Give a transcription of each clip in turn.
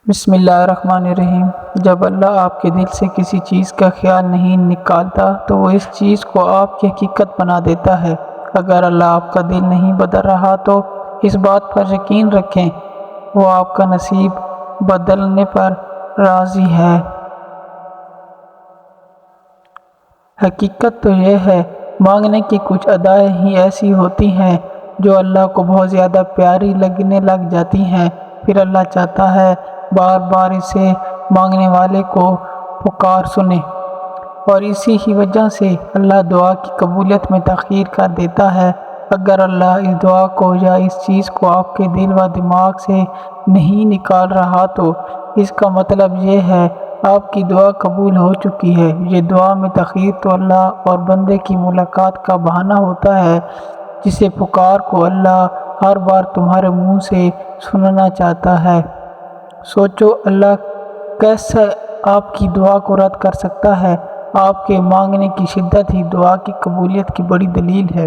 بسم اللہ الرحمن الرحیم۔ جب اللہ آپ کے دل سے کسی چیز کا خیال نہیں نکالتا تو وہ اس چیز کو آپ کی حقیقت بنا دیتا ہے۔ اگر اللہ آپ کا دل نہیں بدل رہا تو اس بات پر یقین رکھیں وہ آپ کا نصیب بدلنے پر راضی ہے۔ حقیقت تو یہ ہے مانگنے کی کچھ ادائیں ہی ایسی ہوتی ہیں جو اللہ کو بہت زیادہ پیاری لگنے لگ جاتی ہیں، پھر اللہ چاہتا ہے بار بار اسے مانگنے والے کو پکار سنے، اور اسی ہی وجہ سے اللہ دعا کی قبولیت میں تاخیر کر دیتا ہے۔ اگر اللہ اس دعا کو یا اس چیز کو آپ کے دل و دماغ سے نہیں نکال رہا تو اس کا مطلب یہ ہے آپ کی دعا قبول ہو چکی ہے۔ یہ دعا میں تاخیر تو اللہ اور بندے کی ملاقات کا بہانہ ہوتا ہے، جسے پکار کو اللہ ہر بار تمہارے منہ سے سننا چاہتا ہے۔ سوچو اللہ کیسے آپ کی دعا کو رد کر سکتا ہے؟ آپ کے مانگنے کی شدت ہی دعا کی قبولیت کی بڑی دلیل ہے۔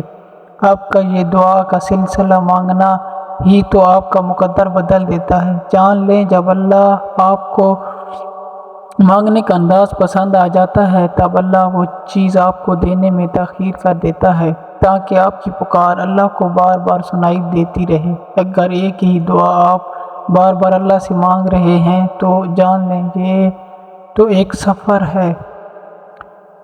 آپ کا یہ دعا کا سلسلہ مانگنا ہی تو آپ کا مقدر بدل دیتا ہے۔ جان لیں جب اللہ آپ کو مانگنے کا انداز پسند آ جاتا ہے تب اللہ وہ چیز آپ کو دینے میں تاخیر کر دیتا ہے تاکہ آپ کی پکار اللہ کو بار بار سنائی دیتی رہے۔ اگر ایک ہی دعا آپ بار بار اللہ سے مانگ رہے ہیں تو جان لیں یہ تو ایک سفر ہے۔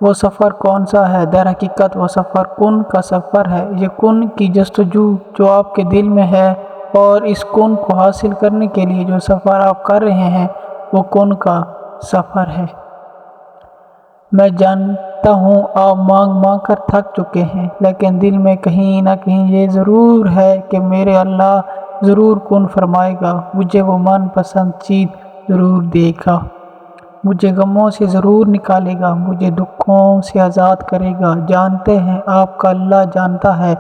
وہ سفر کون سا ہے؟ در حقیقت وہ سفر کن کا سفر ہے۔ یہ کن کی جستجو جو آپ کے دل میں ہے اور اس کن کو حاصل کرنے کے لیے جو سفر آپ کر رہے ہیں وہ کن کا سفر ہے۔ میں جانتا ہوں آپ مانگ مانگ کر تھک چکے ہیں، لیکن دل میں کہیں نہ کہیں یہ ضرور ہے کہ میرے اللہ ضرور کن فرمائے گا، مجھے وہ من پسند چیز ضرور دے گا، مجھے غموں سے ضرور نکالے گا، مجھے دکھوں سے آزاد کرے گا۔ جانتے ہیں آپ کا اللہ جانتا ہے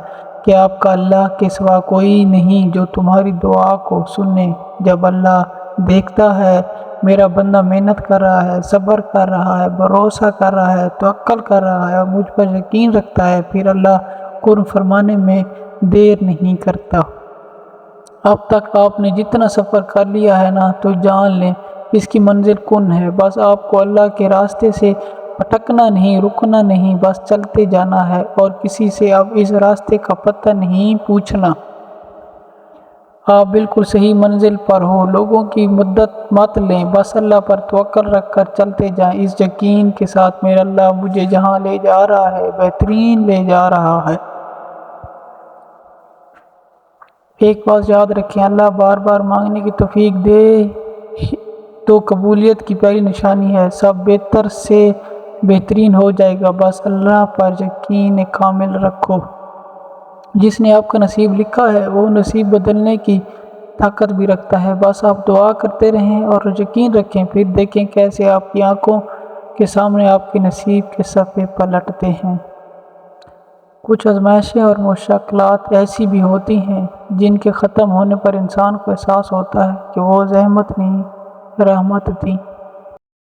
کہ آپ کا اللہ کے سوا کوئی نہیں جو تمہاری دعا کو سنے۔ جب اللہ دیکھتا ہے میرا بندہ محنت کر رہا ہے، صبر کر رہا ہے، بھروسہ کر رہا ہے، توکل کر رہا ہے اور مجھ پر یقین رکھتا ہے، پھر اللہ کن فرمانے میں دیر نہیں کرتا۔ اب تک آپ نے جتنا سفر کر لیا ہے نا تو جان لیں اس کی منزل کن ہے۔ بس آپ کو اللہ کے راستے سے بھٹکنا نہیں، رکنا نہیں، بس چلتے جانا ہے اور کسی سے اب اس راستے کا پتہ نہیں پوچھنا۔ آپ بالکل صحیح منزل پر ہو، لوگوں کی مدد مت لیں، بس اللہ پر توکل رکھ کر چلتے جائیں اس یقین کے ساتھ میرا اللہ مجھے جہاں لے جا رہا ہے بہترین لے جا رہا ہے۔ ایک بات یاد رکھیں، اللہ بار بار مانگنے کی توفیق دے تو قبولیت کی پہلی نشانی ہے۔ سب بہتر سے بہترین ہو جائے گا، بس اللہ پر یقین کامل رکھو۔ جس نے آپ کا نصیب لکھا ہے وہ نصیب بدلنے کی طاقت بھی رکھتا ہے۔ بس آپ دعا کرتے رہیں اور یقین رکھیں، پھر دیکھیں کیسے آپ کی آنکھوں کے سامنے آپ کے نصیب کے صفحے پلٹتے ہیں۔ کچھ آزمائشیں اور مشکلات ایسی بھی ہوتی ہیں جن کے ختم ہونے پر انسان کو احساس ہوتا ہے کہ وہ زحمت نہیں رحمت تھی۔